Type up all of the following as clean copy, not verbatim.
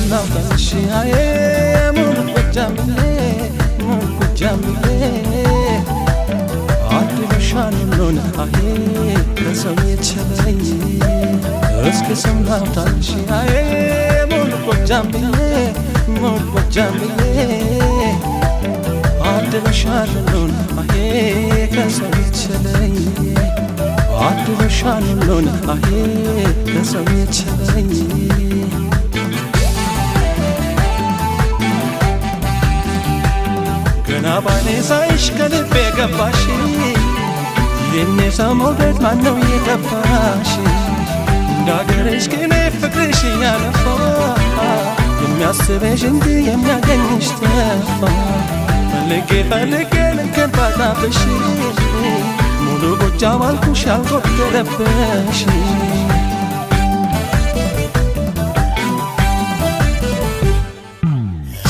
ስናው ተንሽያዬ ሙሉ ጎጃምዬ አድርሻን ሎን አሄ ከሰው የተለይ እስኪ ስናው ተንሽያዬ ሙሉ ጎጃምዬ አድርሻን ሎን አሄ ከሰው የተለይ አድርሻን ሎን አሄ ከሰው የተለይ ገና ባኔ ሳይሽ ከልቤ ገባሽ የኔ ሰው መውደድ ማነው የገባሽ እንዳገረሽ ግን ፍቅርሽ ያለፋ የሚያስበሽ እንጂ የሚያገኝሽ ተፋ ፈልጌ ልንገር ባጣብሽ ሙሉ ጎጃም አልኩሽ ያልጎደለብሽ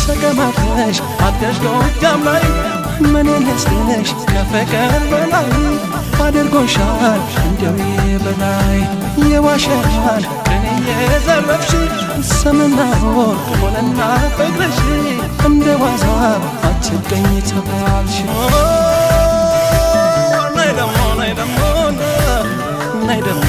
ሰገማተሽ አደሽ ጎጃም ላይ ምን ነስነሽ ከፍቅር በላይ አድርጎሻል እንደው በላይ የዋሸሻል እኔ የዘረፍሽ ሰምና ወርቅ ሆነና ፍቅርሽ እንደ ዋዛ አትገኝ ተባልሽ ናይ ደሞ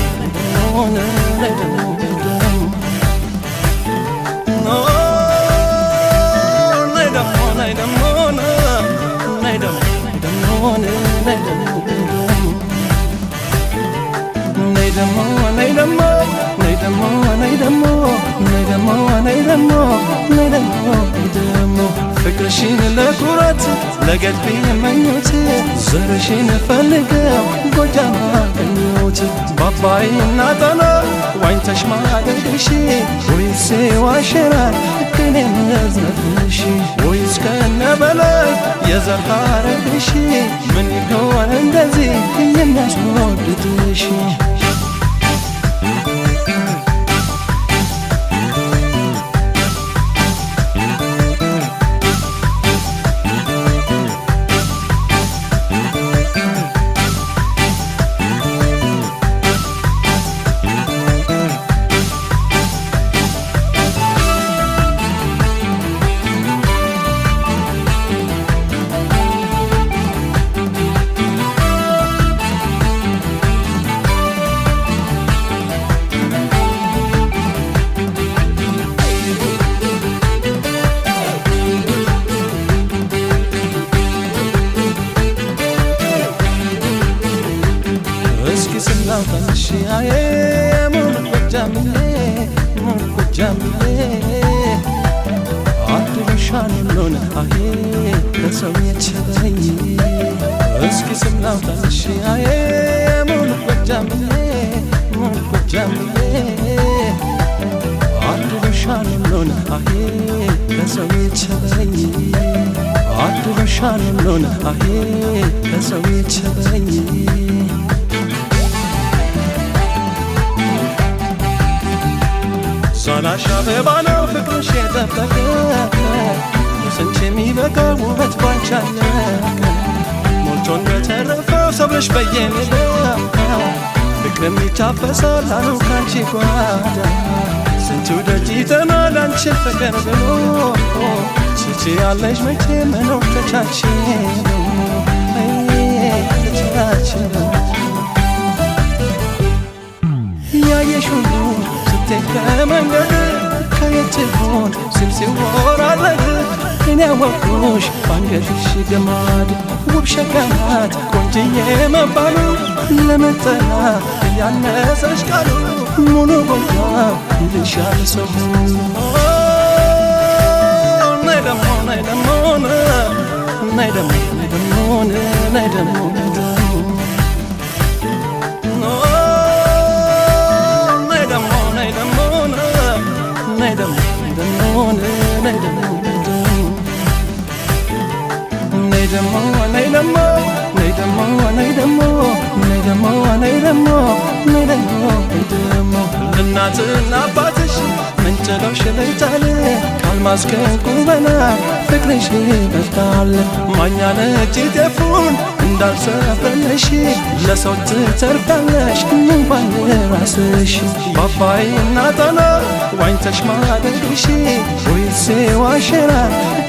ፍቅርሽን ለኩራት ለገድቢ መኞት ዘርሽን ፈልገው ጎጃም አገኘሁት ባባይና ጣና ዋኝተሽ ማደግሽ ወይስ ዋሸራል ከኔ መዝነትሽ ወይስ ከነ በላይ የዘር ሐረግሽ ምን ይሆን እንደዚህ የሚያስወድድሽ ስናው ተንሽያዬ ሙሉ ጎጃምዬ አድርሻን ሎን አሄ ከሰው የተለይ እስኪ ስናው ተንሽያዬ ሙሉ ጎጃምዬ አድርሻን ሎን አሄ ከሰው የተለይ አድርሻን ሎን አሄ ከሰው የተለይ ዛላሽ አበባ ነው ፍቅርሽ የጠበቀ ስንት የሚበቃ ውበት ባንቺ አለቀ ሞልቶ እንደተረፈው ሰብለሽ በየሜዳ ፍቅርም ይታፈሳል አሉ ካንቺ ጓዳ ስንቱ ደጅ ይጠናል አንቺን ፍቅር ብሎ ትችያለሽ መቼ መኖር ተቻችለው ያየሽ ሁሉ ከመንገድ ከየት ሆን ስል ሲወራለት እኔ ያወቅኩሽ ባንገትሽ ገማድ ውብ ሸጋናት ቆንጅዬ መባሉ ለመጠና ያነሰሽ ቃሉ ሙሉ ጎጃም ይልሻል ሰው ናይ ደሞ እናትና አባትሽ ምንጭሎሽ ለይታል ካልማዝ ከዕንቁ በላይ ፍቅርሽ ይበልጣል ማኛ ነጭ ጤፉን እንዳልሰፈለሽ ለሰው ትተርፋለሽ እንኳን ራስሽ ባባይና ጣና ዋኝተሽ ማደግሽ ወይስ ዋሸራ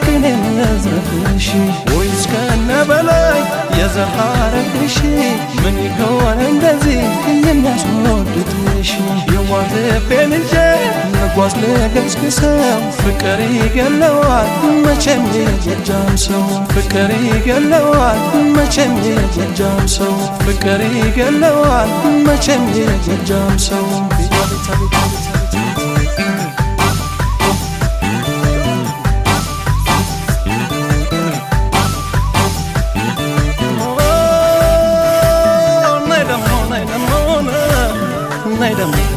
ቅኔ መዝረፍሽ ወይስ ከነ በላይ የዘር ሐረግሽ ምን ይሆን እንደዚህ የሚያስወድድሽ የዋህ ልቤን እንጂ መጓዝ ልገስግሰው ፍቅር ይገለዋል መቼም የጎጃም ሰው ፍቅር ይገለዋል መቼም የጎጃም ሰው ፍቅር ይገለዋል መቼም የጎጃም ሰው Nay damo